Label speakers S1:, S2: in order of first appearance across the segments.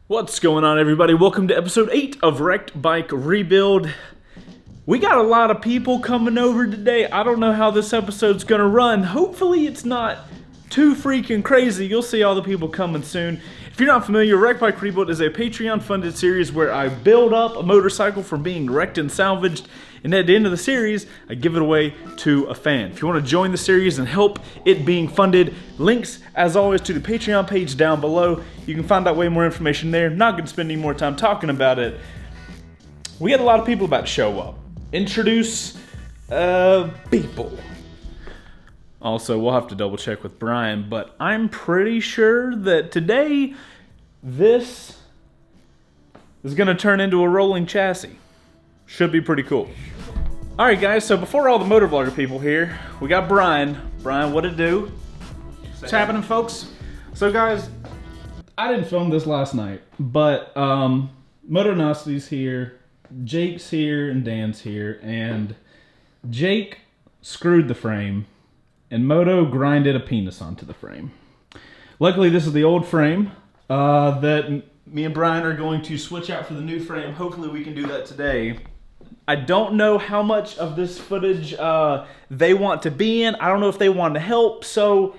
S1: What's going on, everybody? Welcome to episode 8 of Wrecked Bike Rebuild. We got a lot of people coming over today. I don't know how this episode's gonna run. Hopefully it's not too freaking crazy. You'll see all the people coming soon. If you're not familiar, Wrecked Bike Rebuild is a Patreon-funded series where I build up a motorcycle from being wrecked and salvaged, and at the end of the series, I give it away to a fan. If you want to join the series and help it being funded, links, as always, to the Patreon page down below. You can find out way more information there. Not going to spend any more time talking about it. We had a lot of people about to show up. Introduce people. Also, we'll have to double check with Brian, but I'm pretty sure that today, this is going to turn into a rolling chassis. Should be pretty cool. Alright guys, so before all the motovlogger people here, we got Brian. Brian, what it do?
S2: What's happening, folks?
S1: So guys, I didn't film this last night, but Motonosity's here, Jake's here, and Dan's here, and Jake screwed the frame, and Moto grinded a penis onto the frame. Luckily, this is the old frame that me and Brian are going to switch out for the new frame. Hopefully we can do that today. I don't know how much of this footage they want to be in. I don't know if they want to help. So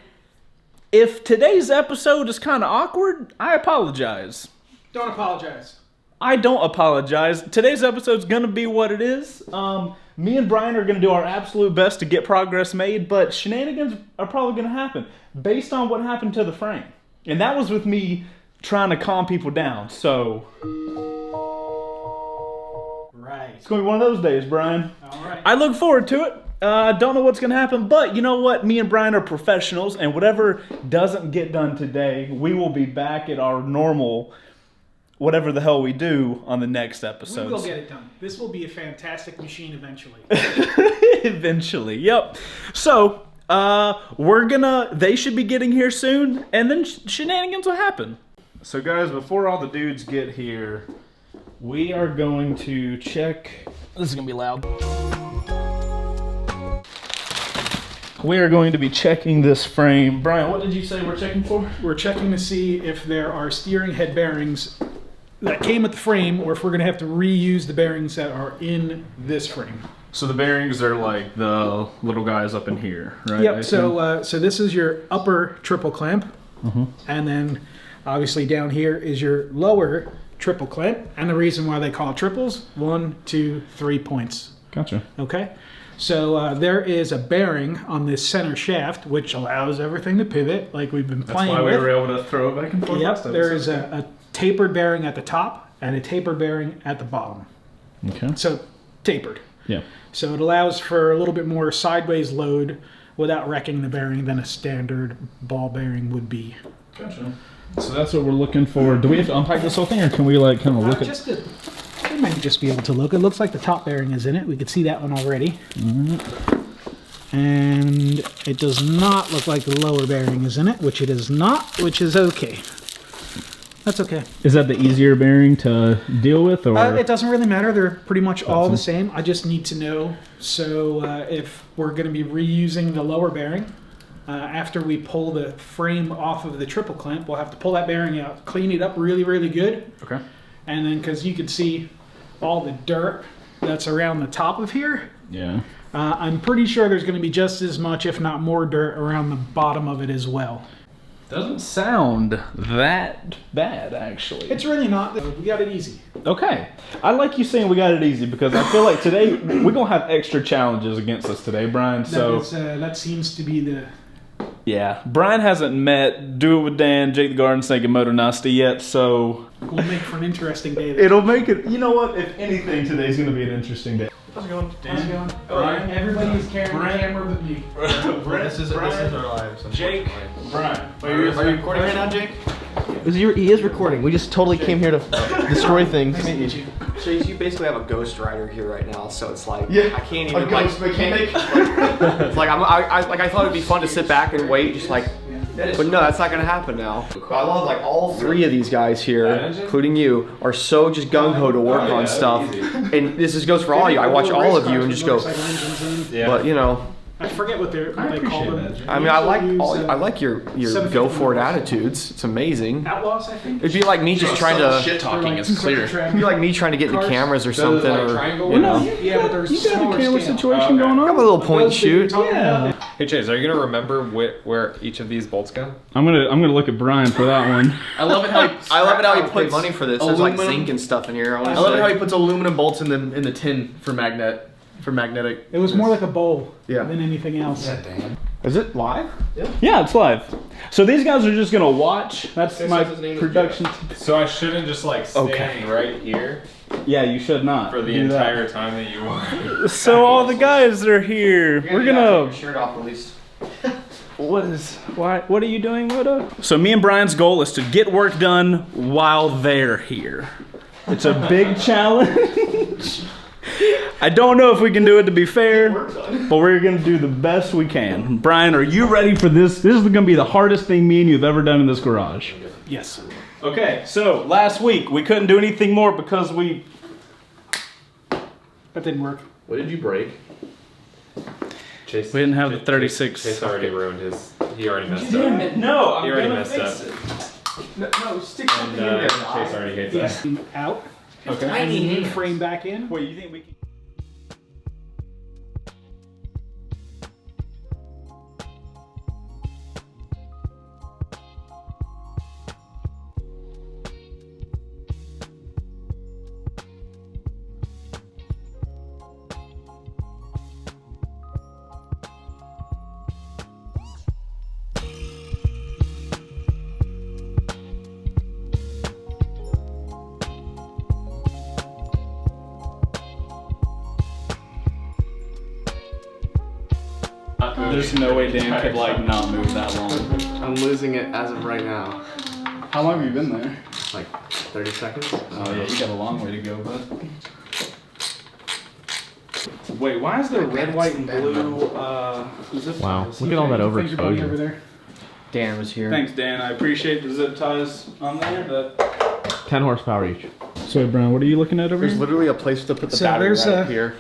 S1: if today's episode is kind of awkward, I apologize.
S2: Don't apologize.
S1: I don't apologize. Today's episode's going to be what it is. Me and Brian are going to do our absolute best to get progress made, but shenanigans are probably going to happen based on what happened to the frame. And that was with me trying to calm people down, so...
S2: Right.
S1: It's going to be one of those days, Brian.
S2: All right.
S1: I look forward to it. Don't know what's going to happen, but you know what? Me and Brian are professionals, and whatever doesn't get done today, we will be back at our normal, whatever the hell we do on the next episode.
S2: We will get it done. This will be a fantastic machine eventually.
S1: Eventually, yep. So, they should be getting here soon, and then shenanigans will happen. So guys, before all the dudes get here, we are going to check. This is going to be loud. We are going to be checking this frame. Brian, what did you say we're checking for?
S2: We're checking to see if there are steering head bearings that came with the frame, or if we're going to have to reuse the bearings that are in this frame.
S1: So the bearings are like the little guys up in here, right?
S2: Yep. So this is your upper triple clamp, and then obviously down here is your lower triple clamp. And the reason why they call it triples: 1, 2, 3 points.
S1: Gotcha.
S2: Okay. So there is a bearing on this center shaft, which allows everything to pivot, like we've been playing with.
S1: That's why we were able to throw it back and forth.
S2: Yep. There is a tapered bearing at the top and a tapered bearing at the bottom.
S1: Okay.
S2: So tapered.
S1: Yeah.
S2: So it allows for a little bit more sideways load without wrecking the bearing than a standard ball bearing would be.
S1: Gotcha. So that's what we're looking for. Do we have to unpack this whole thing, or can we like kind of look at it?
S2: We might just be able to look. It looks like the top bearing is in it. We could see that one already. And it does not look like the lower bearing is in it, which it is not, which is okay. That's okay.
S1: Is that the easier bearing to deal with, or?
S2: It doesn't really matter. They're pretty much all the same. I just need to know. So if we're going to be reusing the lower bearing, after we pull the frame off of the triple clamp, we'll have to pull that bearing out, clean it up really, really good.
S1: Okay.
S2: And then, because you can see all the dirt that's around the top of here.
S1: Yeah.
S2: I'm pretty sure there's going to be just as much, if not more, dirt around the bottom of it as well.
S1: Doesn't sound that bad, actually.
S2: It's really not. We got it easy.
S1: Okay. I like you saying we got it easy, because I feel like today we're going to have extra challenges against us today, Brian.
S2: That seems to be the...
S1: Yeah. Brian hasn't met Do It With Dan, Jake the Garden Snake, and Motonosity yet, so...
S2: We'll make for an interesting day.
S1: It'll make it... You know what? If anything, today's going to be an interesting day.
S2: How's it going? How's it going? Brian. Everybody's carrying the camera with me.
S3: This is our lives.
S1: Jake. Brian.
S3: Are you recording right now, Jake?
S4: He is recording. We just totally came here to destroy things.
S2: Nice to meet you.
S3: So you basically have a ghost rider here right now, so it's like I can't even
S4: A ghost mechanic.
S3: It's like I thought it'd be fun to sit back and wait, just like. But no, that's not gonna happen now. I love like all 3 of these guys here, including you, are so just gung ho to work on stuff. And this goes for all of you. I watch all of you and just go. But you know,
S2: I forget what they call them.
S3: I mean, I like your go for it attitudes. It's amazing.
S2: Outlaws, I think.
S3: It'd be like me just trying to
S5: shit talking. It's clear.
S3: it'd be like me trying to get into cameras or something, or you know.
S2: Yeah, but there's
S1: You got a camera situation going
S3: I have
S1: on?
S3: a little point shoot.
S1: Yeah.
S5: Hey Chase, are you gonna remember where each of these bolts go?
S1: I'm gonna look at Brian for that one.
S4: I love it how he,
S3: I love it how he
S4: puts
S3: paid money for this. There's like
S4: aluminum-
S3: zinc and stuff in here.
S4: I love it how he puts aluminum bolts in the tin for magnetic.
S2: It was more like a bowl
S3: Yeah.
S2: than anything else.
S3: Is it live?
S1: Yeah, it's live. So these guys are just gonna watch. That's my
S4: says his name is
S1: production.
S5: So I shouldn't just like stand right here
S1: Yeah, you should not.
S5: for the
S1: do that.
S5: entire time that you want.
S1: So all the guys that are here, we're gonna.
S3: shirt off at least.
S1: What are you doing, Moto? So me and Brian's goal is to get work done while they're here. It's a big challenge. I don't know if we can do it, to be fair, but we're gonna do the best we can. Brian, are you ready for this? This is gonna be the hardest thing me and you have ever done in this garage.
S2: Yes.
S1: Okay, so last week we couldn't do anything more because
S2: That didn't work.
S4: What did you break?
S5: Chase,
S1: We didn't have the 36.
S5: Chase already ruined his. He already messed up.
S1: No, I'm
S5: He already
S1: gonna
S5: messed
S1: fix
S5: up.
S1: it.
S3: No, stick
S5: And
S3: something in there.
S5: Chase already hates that.
S2: Out.
S1: Okay.
S2: And then frame back in.
S1: Wait, you think we can? There's no way Dan could like not move that long.
S4: I'm losing it as of right now.
S1: How long have you been there?
S4: Like 30 seconds.
S1: Oh yeah, you got a long way to go, bud. Wait, why is there red, white, and blue? Zip
S4: Wow,
S1: ties?
S4: look at all that
S2: Thank you, buddy, over
S4: overexposure.
S2: there.
S3: Dan was here.
S1: Thanks, Dan. I appreciate the zip ties on there. But
S4: 10 horsepower each.
S1: so, Brian, what are you looking at over
S3: There's
S1: here?
S3: literally a place to put the
S2: So
S3: battery
S2: there's
S3: right
S2: a-
S3: up here.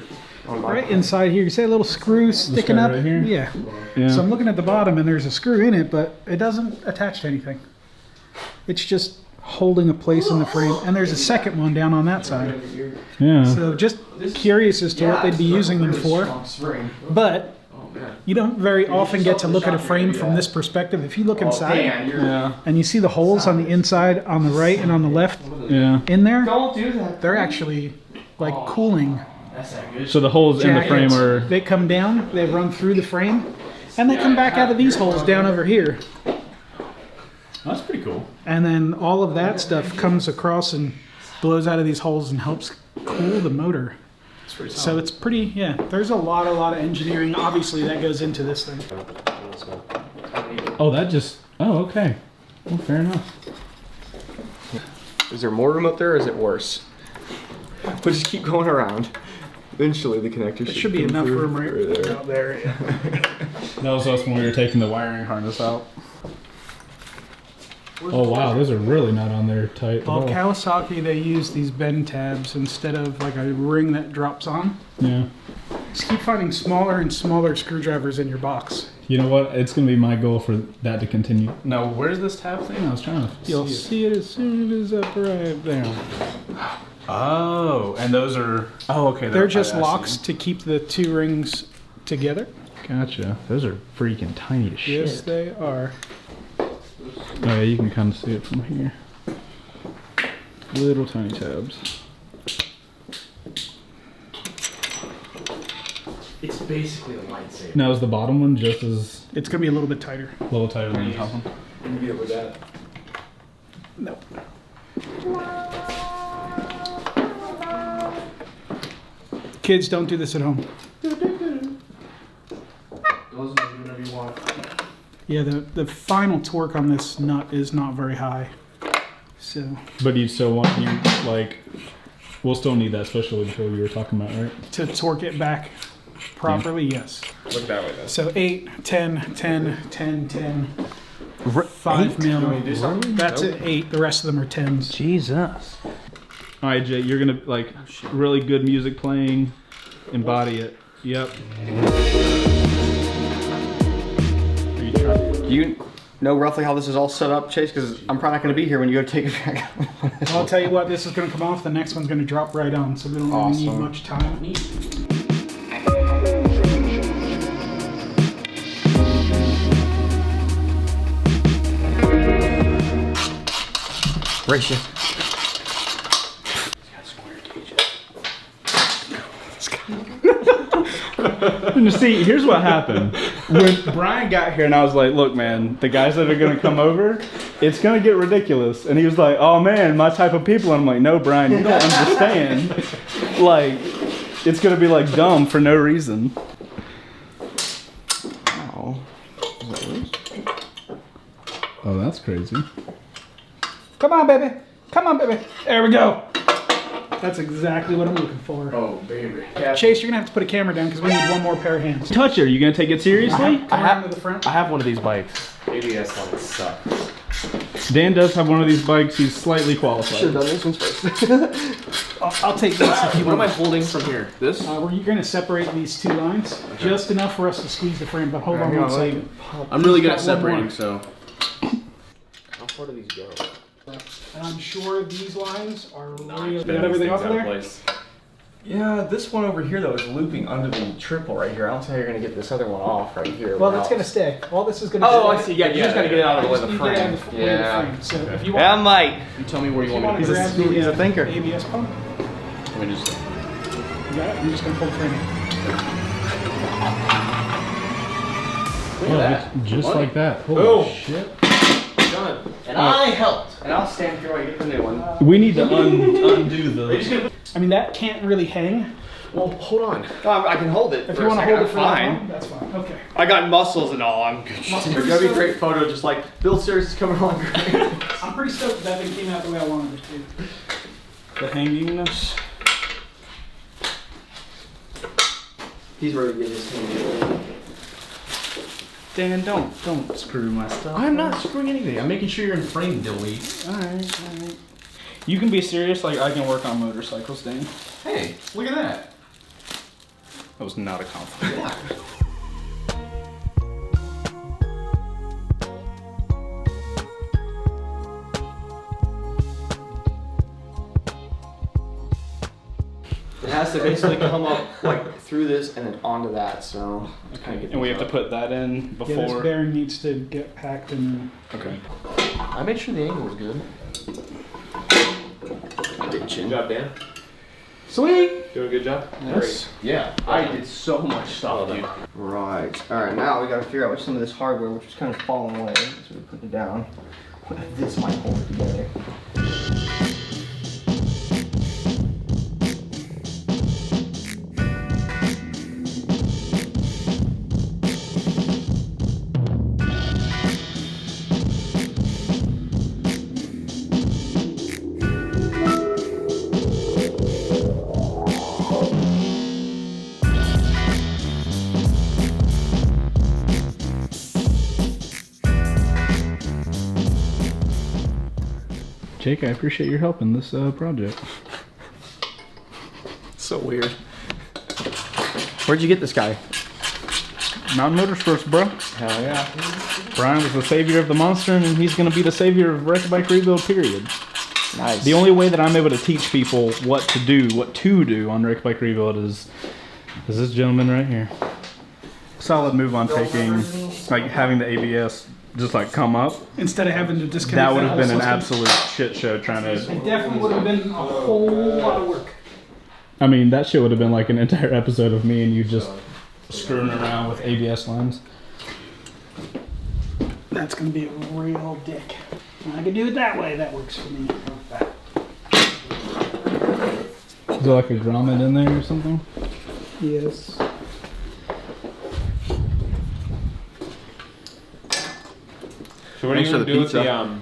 S2: Right inside here, you see a little screw sticking
S1: guy
S2: up?
S1: right here?
S2: Yeah.
S1: Yeah.
S2: So I'm looking at the bottom and there's a screw in it, but it doesn't attach to anything. It's just holding a place in the frame. And there's a second one down on that side.
S1: Yeah.
S2: So just curious as to what they'd be using them for. But you don't very often get to look at a frame from this perspective. If you look inside
S1: Yeah.
S2: and you see the holes on the inside, on the right and on the left
S1: Yeah.
S2: in there,
S3: Don't do that.
S2: they're actually like cooling
S1: So the holes in the frame
S2: jackets.
S1: are.
S2: They come down, they run through the frame, and they come back out of these holes down over here.
S1: That's pretty cool.
S2: And then all of that stuff comes across and blows out of these holes and helps cool the motor. So it's pretty, yeah, there's a lot of engineering, obviously, that goes into this thing.
S1: Oh, that just. Oh, okay. Well, fair enough.
S3: Is there more room up there, or is it worse? We'll just keep going around. Eventually, the connector
S2: Should be enough room right
S3: there.
S2: out there. Yeah.
S1: That was us when we were taking the wiring harness out. Oh wow, those are really not on there tight at
S2: Well,
S1: all.
S2: Kawasaki, they use these bend tabs instead of like a ring that drops on.
S1: Yeah.
S2: Just keep finding smaller and smaller screwdrivers in your box.
S1: You know what? It's gonna be my goal for that to continue. Now, where's this tab thing? I was trying to.
S2: You'll see it as soon as it's up right there.
S1: Oh, and those are. Oh, okay.
S2: They're just
S1: I see.
S2: locks to keep the two rings together.
S1: Gotcha. Those are freaking tiny as shit.
S2: Yes, they are.
S1: Oh yeah, you can kind of see it from here. Little tiny tabs.
S4: It's basically a lightsaber.
S1: Now is the bottom one just as
S2: It's gonna be a little bit tighter.
S1: a little tighter than the top one?
S2: Nope. Kids, don't do this at home.
S4: Whatever you want.
S2: Yeah, the final torque on this nut is not very high. So
S1: But you still want like. We'll still need that special tool you were talking about, right?
S2: to torque it back properly, yes.
S5: Look that way, though.
S2: So 8, 10, 10, 10, 10, 5 mil. That's it, 8. The rest of them are 10s.
S1: Jesus. All right, Jay, you're gonna like really good music playing, embody it. Yep.
S3: You know roughly how this is all set up, Chase? Because I'm probably not going to be here when you go take it back.
S2: I'll tell you what, this is going to come off, the next one's going to drop right on, so we don't really need much time.
S3: Ratio.
S1: And see, here's what happened. When Brian got here and I was like, look, man, the guys that are going to come over, it's going to get ridiculous. And he was like, oh, man, my type of people. And I'm like, no, Brian, you don't understand. Like, it's going to be like dumb for no reason.
S3: Oh.
S1: Oh, that's crazy.
S2: Come on, baby. Come on, baby. There we go. That's exactly what I'm looking for.
S4: Oh, baby.
S2: Chase, you're going to have to put a camera down because we need one more pair of hands.
S1: Touch it. Are you going to take it seriously?
S2: Come around to the front.
S4: I have one of these bikes.
S5: ABS lines suck.
S1: Dan does have one of these bikes. He's slightly qualified.
S3: Should have done this one first.
S2: I'll take this if you
S4: What am
S2: want.
S4: I holding from here? This?
S2: You're going to separate these two lines, just enough for us to squeeze the frame, but hold on one second.
S4: I'm really good at
S2: Got one
S4: separating,
S2: more.
S4: so.
S3: How far do these go?
S2: And I'm sure these lines are real. You
S5: Bend
S2: got everything
S5: these
S2: off
S5: things
S2: of
S5: out of
S2: there?
S5: place.
S3: Yeah, this one over here though is looping under the triple right here. I don't see how you're gonna get this other one off right here.
S2: Well, that's going to stay. All this is going to
S3: Oh,
S2: stay.
S3: I see. Yeah, you just gotta get it out of the way of the
S2: Just need to get
S3: frame.
S2: out of the way of the frame. So if you
S3: Yeah,
S2: want,
S3: Mike.
S4: You tell me where you
S2: if you
S4: want me
S2: want
S4: to
S2: to grab
S3: he's a
S2: the
S3: thinker.
S2: ABS pump,
S4: Let me just.
S2: you got it? I'm just going to pull the frame in.
S4: Look at that.
S1: Just
S4: Money.
S1: like that. Holy
S5: Oh.
S1: shit.
S5: Done.
S3: And I helped. And I'll stand here while you get the new one.
S1: We need to undo the...
S2: I mean, that can't really hang.
S3: Well, hold on. I can hold it.
S2: If
S3: for
S2: you
S3: a
S2: want to
S3: second.
S2: hold it for that
S3: Fine.
S2: long, that's fine. Okay.
S3: I got muscles and all. I'm good.
S2: Muscles.
S3: That'd be a great photo, just like Bill Sears is coming along.
S2: I'm pretty stoked that thing came out the way I wanted it to.
S1: The hangingness.
S3: He's ready to get his hand.
S1: Dan, don't screw my stuff.
S4: I'm not screwing anything. I'm making sure you're in frame, Dilly.
S1: Alright. You can be serious, like I can work on motorcycles, Dan.
S4: Hey, look at that.
S1: That was not a compliment.
S3: It has to basically come up like through this and then onto that, so kind of
S1: And we have to put that in
S2: Yeah, this
S1: before.
S2: bearing needs to get packed in.
S1: Okay.
S3: I made sure the angle was good.
S5: Good job, Dan.
S2: Sweet!
S5: Doing a good job?
S1: Yes.
S4: Yeah, I did so much stuff, dude.
S3: Right. Alright, now we gotta figure out which some of this hardware, which is kind of falling away. So we put it down. This might hold it together.
S1: Jake, I appreciate your help in this project.
S3: So weird. Where'd you get this guy?
S1: Mountain Motorsports, bro.
S3: Hell yeah.
S1: Brian was the savior of the monster, and he's going to be the savior of Wreck Bike Rebuild, period.
S3: Nice.
S1: The only way that I'm able to teach people what to do on Wreck Bike Rebuild is this gentleman right here. Solid move on taking, like having the ABS just like come up.
S2: Instead of having to disconnect
S1: That would
S2: the
S1: have
S2: whole
S1: been an
S2: system.
S1: absolute shit show trying
S2: It
S1: to...
S2: definitely would have been a whole lot of work.
S1: I mean, that shit would have been like an entire episode of me and you just screwing around with ABS lines.
S2: That's going to be a real dick. And I can do it that way. That works for me.
S1: Is there like a grommet in there or something?
S2: Yes.
S5: So what are you
S3: Thanks for
S5: gonna
S3: the
S5: do with
S3: pizza.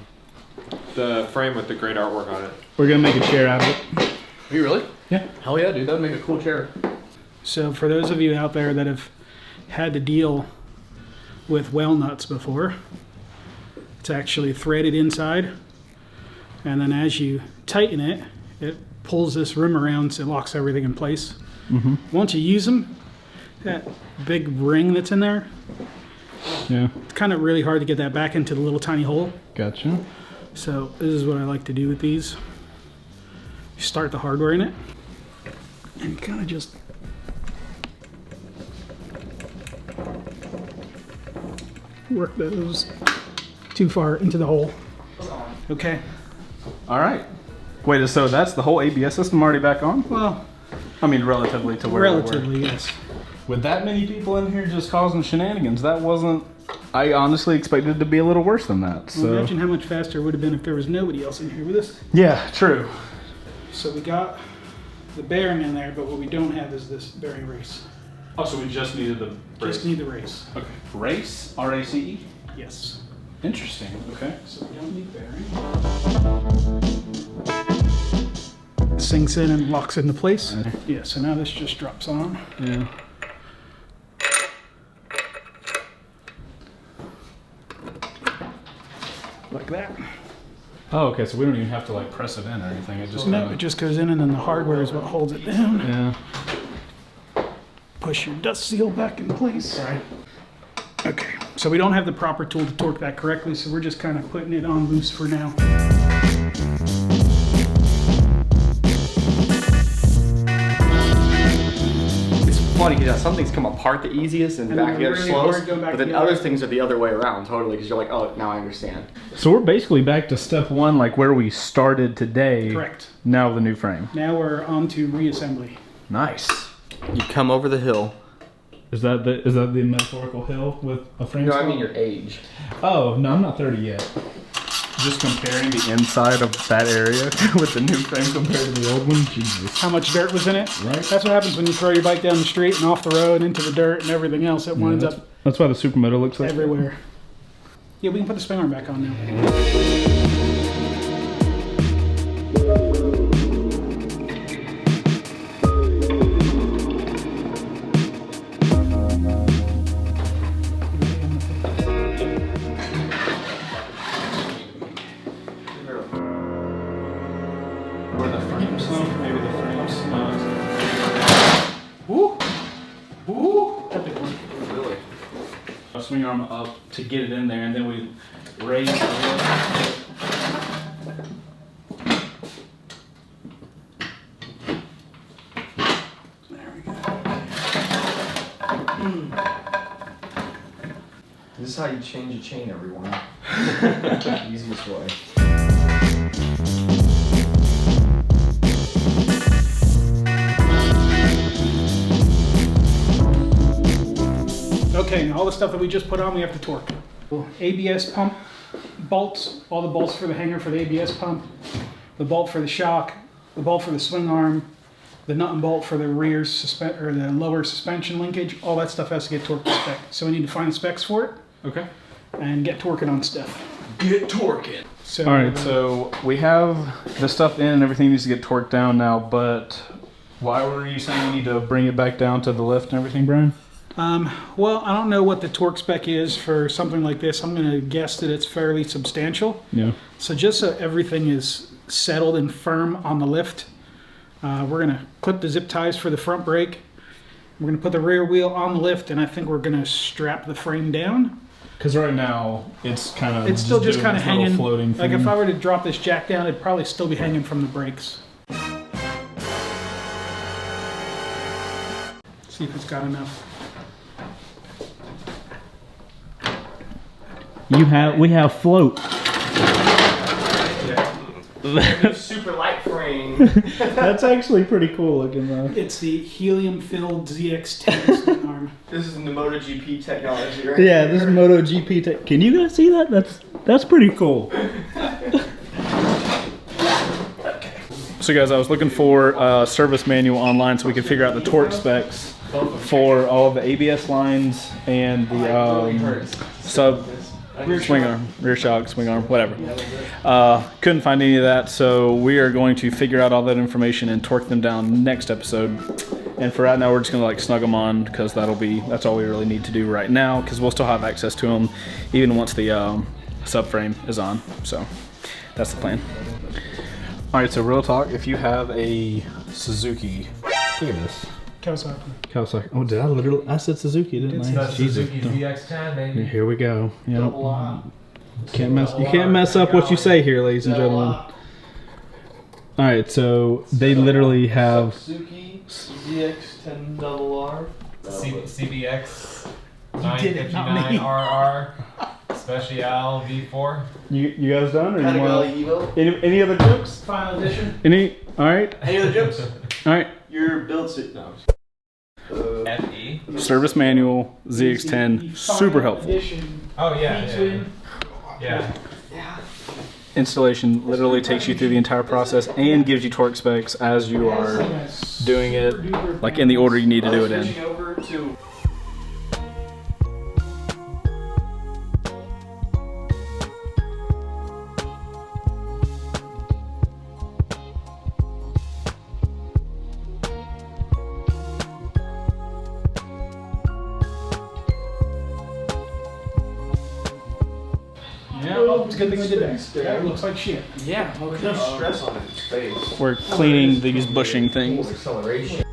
S5: the frame with the great artwork on it?
S1: We're gonna make a chair out of it.
S4: Are you really?
S1: Yeah.
S4: Hell yeah, dude. That would make a cool chair.
S2: So for those of you out there that have had to deal with well nuts before, it's actually threaded inside. And then as you tighten it, it pulls this rim around so it locks everything in place. Once you use them, that big ring that's in there,
S1: Yeah.
S2: It's kind of really hard to get that back into the little tiny hole.
S1: Gotcha.
S2: So this is what I like to do with these. You start the hardware in it, and you kind of just work those too far into the hole. Okay.
S1: All right. Wait, so that's the whole ABS system already back on?
S2: Well,
S1: I mean, relatively to where we were.
S2: relatively, yes.
S1: With that many people in here just causing shenanigans, that wasn't... I honestly expected it to be a little worse than that, so...
S2: Imagine how much faster it would have been if there was nobody else in here with us.
S1: Yeah, true.
S2: So we got the bearing in there, but what we don't have is this bearing race.
S1: Oh, so we just needed the race.
S2: Just need the race.
S1: Okay. Race? R-A-C-E?
S2: Yes.
S1: Interesting. Okay.
S2: So we don't need bearing. It sinks in and locks into place. Yeah, so now this just drops on.
S1: Yeah.
S2: Like that.
S1: Oh, okay, so we don't even have to like press it in or anything. It just
S2: No, it just goes in and then the hardware is what holds it down.
S1: Yeah.
S2: Push your dust seal back in place. Okay, so we don't have the proper tool to torque that correctly, so we're just kind of putting it on loose for now.
S3: It's funny because some things come apart the easiest and
S2: And
S3: back
S2: then
S3: together
S2: really
S3: slowest,
S2: hard to go back
S3: but then
S2: together.
S3: other things are the other way around totally because you're like, oh, now I understand.
S1: So we're basically back to step one, like where we started today.
S2: Correct.
S1: Now the new frame.
S2: Now we're on to reassembly.
S1: Nice.
S3: You come over the hill.
S1: Is that the metaphorical hill with a frame?
S3: No, I
S1: swap?
S3: mean your age.
S1: Oh, no, I'm not 30 yet. Just comparing the inside of that area with the new frame compared to the old one. Jesus.
S2: How much dirt was in it?
S1: Right.
S2: That's what happens when you throw your bike down the street and off the road into the dirt and everything else. It winds up
S1: That's why the Supermoto looks like
S2: everywhere. Yeah, we can put the swing arm back on now.
S1: Where the frames sunk, maybe the frames sunk.
S2: Woo! Woo! Epic one.
S3: Really?
S1: I'll swing arm up to get it in there, and then we raise the lift.
S2: There we go.
S3: This is how you change a chain, everyone. Easiest way.
S2: Okay, now all the stuff that we just put on, we have to torque. ABS pump bolts, all the bolts for the hanger for the ABS pump, the bolt for the shock, the bolt for the swing arm, the nut and bolt for the rear or the lower suspension linkage. All that stuff has to get torqued to spec. So we need to find the specs for it
S1: Okay.
S2: and get torquing on stuff.
S3: Get torquing.
S2: So,
S1: All right, so we have the stuff in and everything needs to get torqued down now, but why were you saying we need to bring it back down to the lift and everything, Brian?
S2: well, I don't know what the torque spec is for something like this. I'm going to guess that it's fairly substantial.
S1: Yeah.
S2: So just so everything is settled and firm on the lift, we're going to clip the zip ties for the front brake. We're going to put the rear wheel on the lift, and I think we're going to strap the frame down.
S1: Because right now it's kind of
S2: It's still just
S1: doing
S2: kind of
S1: this little
S2: hanging.
S1: floating
S2: Like
S1: thing.
S2: if I were to drop this jack down, it'd probably still be hanging from the brakes. See if it's got enough.
S1: We have float.
S3: Super light frame.
S1: That's actually pretty cool looking though.
S2: It's the helium-filled ZX-10R swing arm.
S3: This is the MotoGP technology, right?
S1: Yeah, this is MotoGP. Can you guys see that? That's pretty cool. So guys, I was looking for a service manual online so we could figure out the torque specs for all of the ABS lines and the sub swing arm, rear shock, swing arm, whatever. Couldn't find any of that, so we are going to figure out all that information and torque them down next episode. And for right now, we're just gonna like snug them on because that's all we really need to do right now because we'll still have access to them even once the subframe is on. So that's the plan. All right, so real talk, if you have a Suzuki, look at this.
S2: Kawasaki.
S1: Oh, did I said Suzuki, didn't I?
S5: That's
S1: Jesus.
S5: Suzuki's ZX-10, baby.
S1: Here we go. Yep.
S2: Double R.
S1: You can't mess up what you say here, ladies and gentlemen. All right, so they literally have
S4: Suzuki ZX-10R.
S5: CBX
S2: did it, not me.
S5: 959RR Special V4.
S1: you guys done or
S4: Evo.
S1: any other jokes?
S2: Final edition.
S1: All right.
S4: Any other jokes?
S1: All right.
S4: Your build suit. No.
S5: FE.
S1: Service manual ZX-10, super helpful.
S2: Edition.
S5: Oh yeah. Yeah.
S1: Installation literally takes you through the entire process and gives you torque specs as you are doing it, like in the order you need to do it in.
S4: Switching over to.
S2: Yeah, it's a good thing we did that. That looks like shit.
S5: Yeah.
S4: There's no stress on its face.
S1: We're cleaning these bushing things.
S4: Acceleration.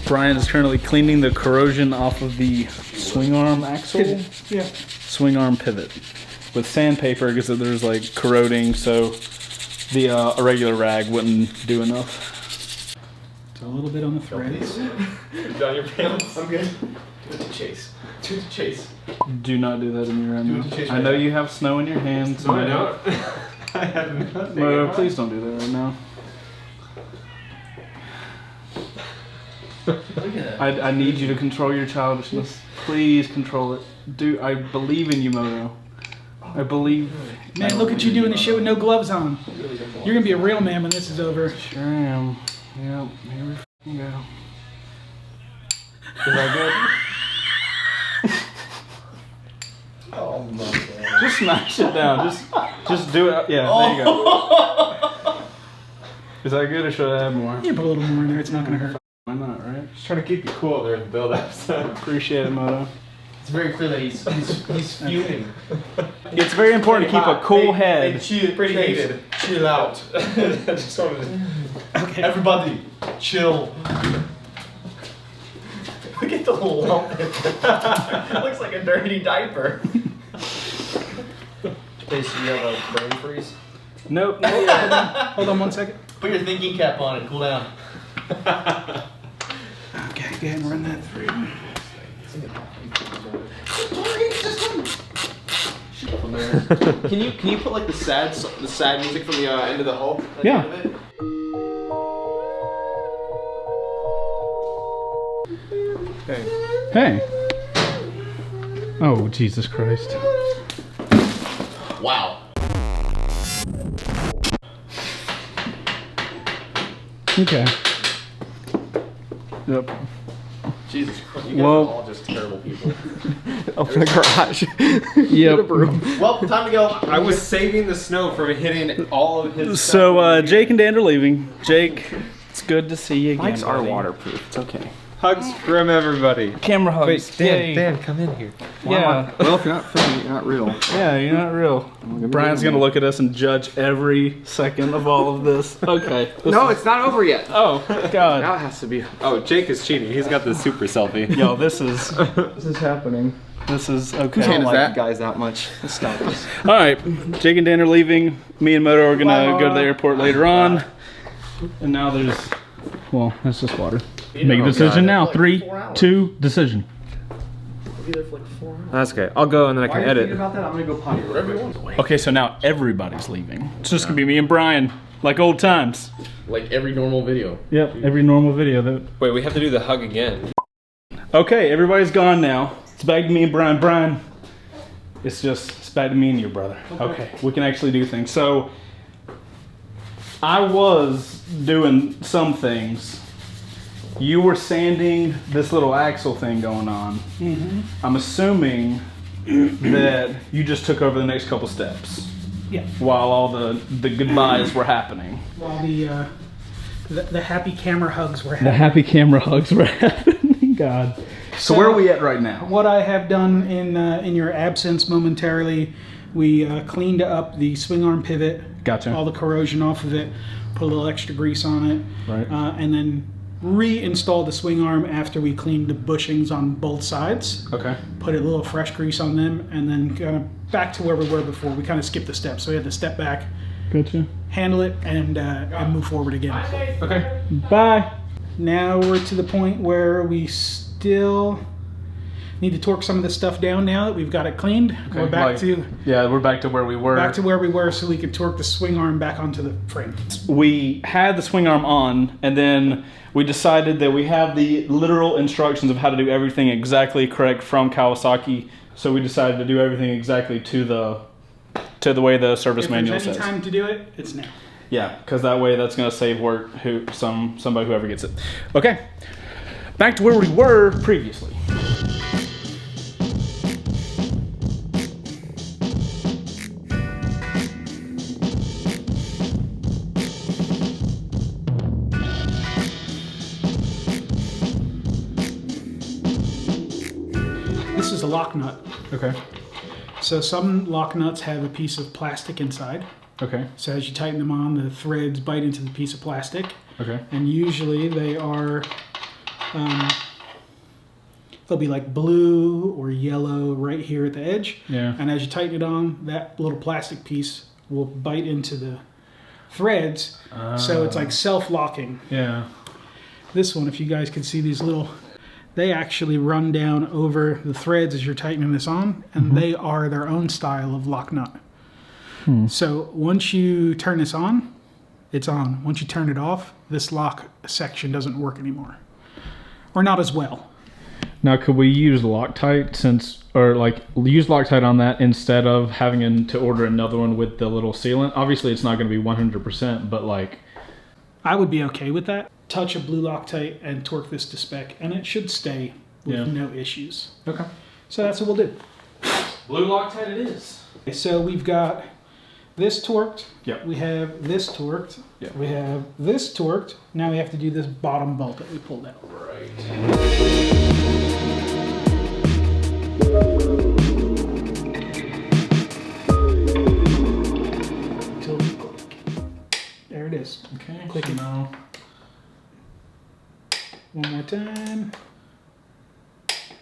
S1: Brian is currently cleaning the corrosion off of the swing arm axle,
S2: Yeah.
S1: swing arm pivot with sandpaper because there's like corroding, so the a regular rag wouldn't do enough.
S2: It's a little bit on the threads.
S5: Down your pants.
S4: I'm good. Do it to Chase. Do it to Chase.
S1: Do not do that in your
S4: Do it
S1: hand.
S4: to Chase
S1: I
S4: right
S1: know
S4: now.
S1: you have snow in your hands.
S5: No, I don't. I have nothing.
S1: No, please don't do that right now. I need you to control your childishness. Please control it. I believe in you, Moto. I believe.
S2: Man, look at you doing the shit with no gloves on. You're gonna be a real man when this is over.
S1: Sure am. Yep, here we f***ing go. Is that good?
S4: Oh my god.
S1: Just smash it down. Just do it. Yeah, there you go. Is that good or should I add more?
S2: You put a little more in there, it's not gonna hurt.
S1: Why not, right?
S5: Just trying to keep you cool there in the build-ups.
S1: Appreciate it, Moto.
S4: It's very clear that he's fuming.
S1: It's very important to keep a cool head.
S5: Pretty heated.
S4: Chill out.
S5: Just wanted to-
S2: Okay.
S4: Everybody, chill. Look at the lump. It looks like a dirty diaper. Chase, you have a brain freeze?
S1: Nope, not yet.
S2: Hold on 1 second.
S4: Put your thinking cap on and cool down.
S2: Okay, go ahead and run that through.
S4: Can you put like the sad music from the end of the hull? At
S1: Yeah.
S4: The end of it?
S1: Hey. Oh, Jesus Christ.
S4: Wow.
S1: Okay. Yep.
S4: Jesus Christ. You guys
S1: Well-
S4: are all just terrible people.
S3: Open the garage.
S1: Yep.
S4: Well, time to go.
S5: I was saving the snow from hitting all of his
S1: So,
S5: stuff.
S1: Jake and Dan are leaving. Jake, it's good to see you again.
S3: Bikes are
S1: buddy.
S3: waterproof. It's okay.
S5: Hugs from everybody.
S1: Camera hugs.
S5: Wait, Dan,
S1: Yay.
S5: Dan, come in here.
S1: Yeah.
S3: Well, if you're not filming, you're not real.
S1: Yeah, you're not real. Brian's gonna look at us and judge every second of all of this. Okay.
S3: No, it's not over yet.
S1: Oh, God.
S3: Now it has to be.
S5: Oh, Jake is cheating. He's got the super selfie.
S1: Yo, this is
S3: happening.
S1: this is
S3: I
S1: okay.
S3: don't like
S4: that?
S3: you guys that much. Let's stop this.
S1: All right, Jake and Dan are leaving. Me and Moto are gonna go to the airport later on. And now there's, well, that's just water. Make a decision now. 3, 2, decision.
S5: That's okay. I'll go and then I can edit.
S3: about that? I'm gonna go potty. Whatever you want.
S1: Okay, so now everybody's leaving. It's just gonna be me and Brian, like old times.
S4: Like every normal video.
S1: Yep, every normal video. That.
S5: Wait, we have to do the hug again.
S1: Okay, everybody's gone now. It's back to me and Brian. Brian, it's back to me and you, brother. Okay, we can actually do things. So, I was doing some things. You were sanding this little axle thing going on.
S2: Mm-hmm.
S1: I'm assuming that you just took over the next couple steps
S2: Yeah.
S1: while all the goodbyes were happening.
S2: While the The happy camera hugs were
S1: The
S2: happening.
S1: happy camera hugs were happening. God. So where are we at right now?
S2: What I have done in your absence momentarily, we cleaned up the swing arm pivot.
S1: Gotcha.
S2: All the corrosion off of it. Put a little extra grease on it.
S1: Right.
S2: And then reinstalled the swing arm after we cleaned the bushings on both sides.
S1: Okay.
S2: Put a little fresh grease on them, and then kind of back to where we were before. We kind of skipped the steps, so we had to step back,
S1: Gotcha.
S2: handle it, and move forward again.
S1: Okay. Bye.
S2: Now we're to the point where we still need to torque some of this stuff down. Now that we've got it cleaned, we're back to
S1: we're back to where we were.
S2: so we could torque the swing arm back onto the frame.
S1: We had the swing arm on, and then we decided that we have the literal instructions of how to do everything exactly correct from Kawasaki. So we decided to do everything exactly to the way the service manual
S2: If there's
S1: says.
S2: any time to do it, it's now.
S1: Yeah, because that way that's going to save work. Somebody whoever gets it. Okay, back to where we were previously.
S2: This is a lock nut.
S1: Okay.
S2: So some lock nuts have a piece of plastic inside.
S1: Okay.
S2: So as you tighten them on, the threads bite into the piece of plastic.
S1: Okay.
S2: And usually they are, they'll be like blue or yellow right here at the edge.
S1: Yeah.
S2: And as you tighten it on, that little plastic piece will bite into the threads. So it's like self-locking.
S1: Yeah.
S2: This one, if you guys can see these little, they actually run down over the threads as you're tightening this on, and they are their own style of lock nut. So once you turn this on, it's on. Once you turn it off, this lock section doesn't work anymore. Or not as well.
S1: Now, could we use Loctite use Loctite on that instead of having to order another one with the little sealant? Obviously, it's not going to be 100%, but like...
S2: I would be okay with that. Touch a blue Loctite and torque this to spec, and it should stay with no issues.
S1: Okay.
S2: So that's what we'll do.
S1: Blue Loctite it is.
S2: So we've got this torqued.
S1: Yep.
S2: We have this torqued.
S1: Yep.
S2: We have this torqued. Now we have to do this bottom bolt that we pulled out. There it is.
S1: Okay.
S2: Click it.
S1: Now.
S2: One more time.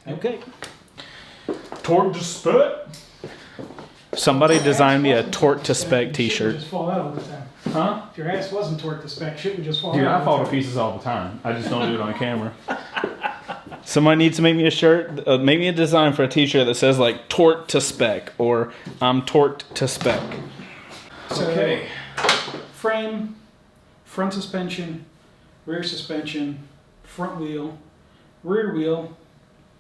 S2: Okay.
S1: Torque to spec. Somebody designed me a torque to spec t-shirt.
S2: Just fall out all the time.
S1: Huh?
S2: If your ass wasn't torqued to spec, shit would just fall
S1: Dude,
S2: out.
S1: I fall to pieces all the time. I just don't do it on camera. Somebody needs to make me a shirt, make me a design for a t-shirt that says like torque to spec or I'm torqued to spec.
S2: So,
S1: Okay.
S2: Frame, front suspension, rear suspension, front wheel, rear wheel,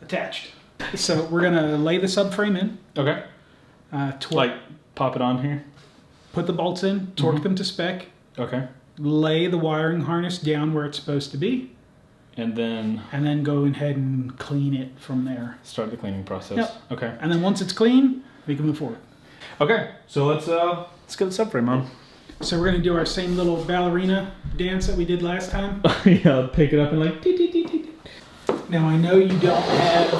S2: attached. So we're gonna lay the subframe in,
S1: Okay.
S2: torque,
S1: Like pop it on here.
S2: put the bolts in, torque them to spec,
S1: Okay.
S2: lay the wiring harness down where it's supposed to be,
S1: And then
S2: and then go ahead and clean it from there.
S1: start the cleaning process.
S2: Yep.
S1: Okay.
S2: And then once it's clean, we can move forward.
S1: Okay. So let's get the subframe on.
S2: So we're gonna do our same little ballerina dance that we did last time.
S1: Yeah, pick it up and like.
S2: Now I know you don't have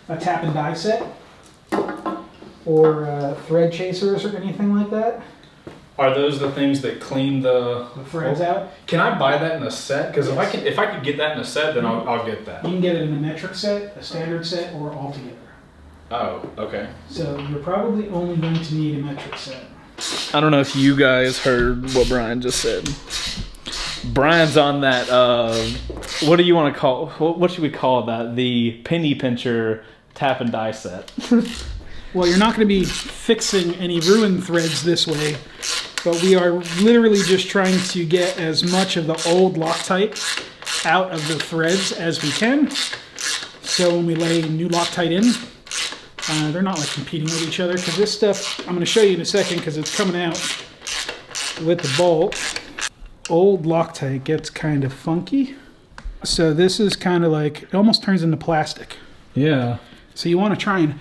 S2: a tap and die set or thread chasers or anything like that.
S1: Are those the things that clean the
S2: Threads out.
S1: Can I buy that in a set? Because if I could get that in a set, then I'll get that.
S2: You can get it in a metric set, a standard set, or all together.
S1: Oh, okay.
S2: So you're probably only going to need a metric set.
S1: I don't know if you guys heard what Brian just said. Brian's on that, what do you want to call, what should we call that? The penny pincher tap and die set.
S2: Well, you're not going to be fixing any ruined threads this way, but we are literally just trying to get as much of the old Loctite out of the threads as we can. So when we lay new Loctite in, they're not like competing with each other, because this stuff, I'm going to show you in a second because it's coming out with the bolt. Old Loctite gets kind of funky. So this is kind of like, it almost turns into plastic.
S1: Yeah.
S2: So you want to try and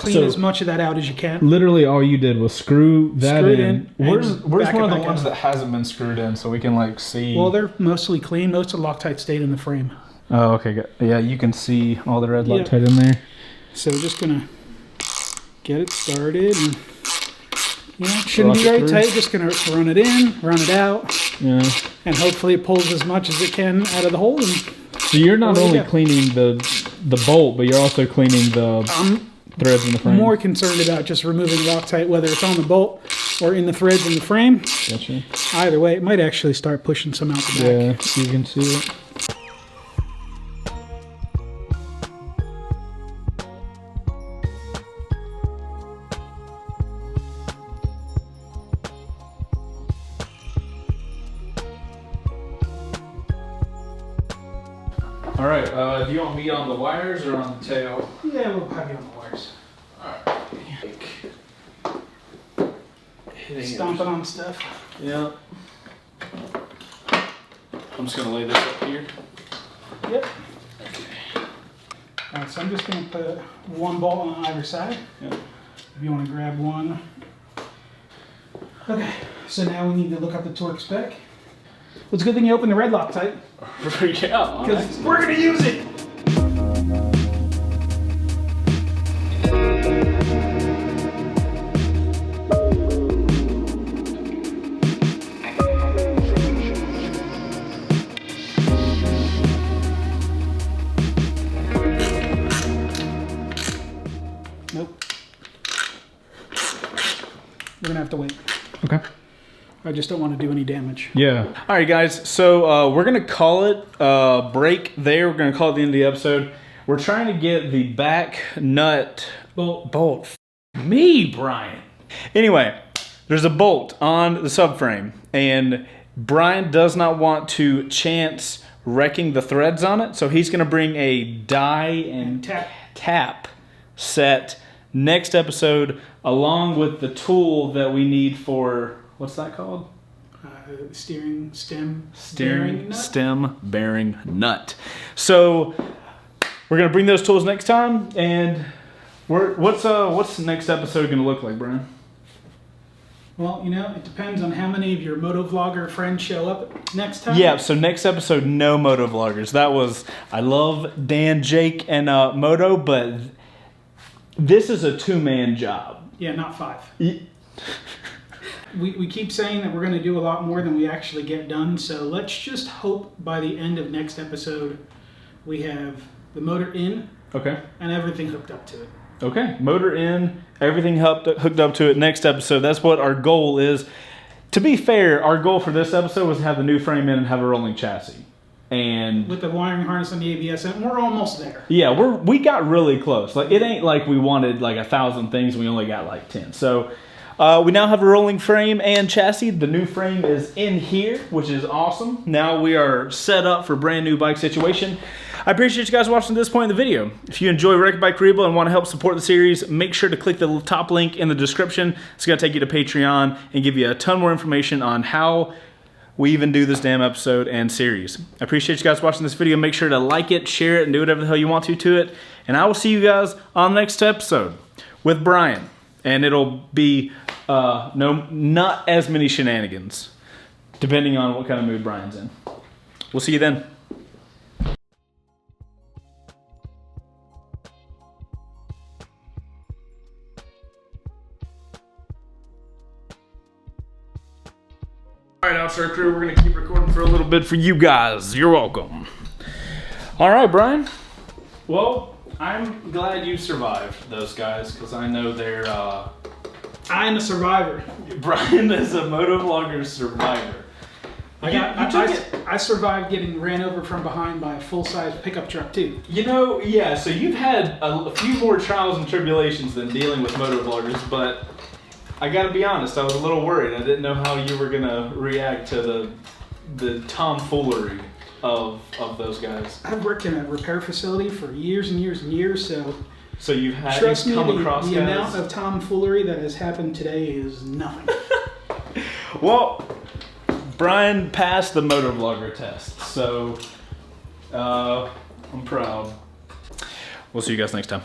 S2: Clean
S1: So-
S2: as much of that out as you can.
S1: Literally, all you did was screw that
S2: Screw it
S1: in.
S2: in
S1: Where's
S2: and
S1: one
S2: back it
S1: of the
S2: back
S1: ones
S2: out.
S1: that hasn't been screwed in, so we can like see?
S2: Well, they're mostly clean. Most of the Loctite stayed in the frame.
S1: Oh, okay. Good. Yeah, you can see all the red
S2: Yep.
S1: Loctite in there.
S2: So just gonna get it started, and shouldn't be
S1: Rock it
S2: very
S1: through.
S2: tight. Just gonna run it in, run it out,
S1: Yeah.
S2: and hopefully it pulls as much as it can out of the hole. And
S1: So you're not
S2: There you
S1: only
S2: go.
S1: cleaning the bolt, but you're also cleaning the
S2: I'm
S1: threads in the frame.
S2: more concerned about just removing Loctite, whether it's on the bolt or in the threads in the frame.
S1: Gotcha.
S2: Either way, it might actually start pushing some out the back.
S1: Yeah, you can see it. All right. Do you want me on the wires or on the tail?
S2: Yeah, we'll have you on the wires. Stomping on stuff.
S1: Yeah. I'm just gonna lay this up here.
S2: Yep. Alright, so I'm just going to put one bolt on either side.
S1: Yep.
S2: If you want to grab one. Okay, so now we need to look up the torque spec. Well, it's a good thing you opened the red Loctite,
S1: Yeah.
S2: because we're going to use it! Nope. We're going to have to wait.
S1: Okay.
S2: I just don't want to do any damage.
S1: Yeah. All right, guys. So we're gonna call it break there. We're gonna call it the end of the episode. We're trying to get the back nut bolt. Me, Brian. Anyway, there's a bolt on the subframe, and Brian does not want to chance wrecking the threads on it, so he's gonna bring a die and tap set next episode, along with the tool that we need for. What's that called?
S2: Steering stem.
S1: Steering
S2: bearing nut?
S1: stem bearing nut. So we're gonna bring those tools next time, and what's the next episode gonna look like, Brian?
S2: Well, it depends on how many of your motovlogger friends show up next time.
S1: Yeah. So next episode, no moto vloggers. I love Dan, Jake, and Moto, but this is a 2-man job.
S2: Yeah, not 5. We keep saying that we're going to do a lot more than we actually get done, so let's just hope by the end of next episode we have the motor in
S1: Okay.
S2: and everything hooked up to it.
S1: Okay. Motor in, everything hooked up to it. Next episode. That's what our goal is. To be fair, our goal for this episode was to have the new frame in and have a rolling chassis. And
S2: With the wiring harness and the ABS, and we're almost there.
S1: yeah, we got really close. Like, it ain't like we wanted like 1,000 things. We only got like 10. So we now have a rolling frame and chassis. The new frame is in here, which is awesome. Now we are set up for a brand new bike situation. I appreciate you guys watching to this point in the video. If you enjoy Wrecked Bike Rebuild and want to help support the series, make sure to click the top link in the description. It's going to take you to Patreon and give you a ton more information on how we even do this damn episode and series. I appreciate you guys watching this video. Make sure to like it, share it, and do whatever the hell you want to it. And I will see you guys on the next episode with Brian. And it'll be not as many shenanigans, depending on what kind of mood Brian's in. We'll see you then. All right, Outside Crew, we're gonna keep recording for a little bit for you guys. You're welcome. All right, Brian. Well, I'm glad you survived those guys, because I know they're,
S2: I'm a survivor.
S1: Brian is a motovlogger survivor.
S2: I survived getting ran over from behind by a full-size pickup truck too.
S1: Yeah, so you've had a few more trials and tribulations than dealing with motovloggers, but I gotta be honest, I was a little worried. I didn't know how you were gonna react to the tomfoolery of those guys.
S2: I've worked in a repair facility for years and years and years, so
S1: So you've
S2: trust me,
S1: come across
S2: the
S1: guys.
S2: amount of tomfoolery that has happened today is nothing.
S1: Well, Brian passed the motovlogger test, so I'm proud. We'll see you guys next time.